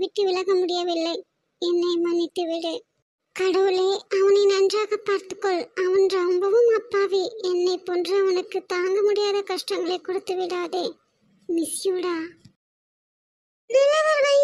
விட்டு விலக முடியவில்லை. என்னை மன்னித்து விடு. கடவுளே, அவனை நன்றாக பார்த்துக்கொள். அவன் ரொம்பவும் அப்பாவி. என்னை போன்ற அவனுக்கு தாங்க முடியாத கஷ்டங்களை கொடுத்து விடாதே. மிஸ் யூடா. நல்லவர்கள்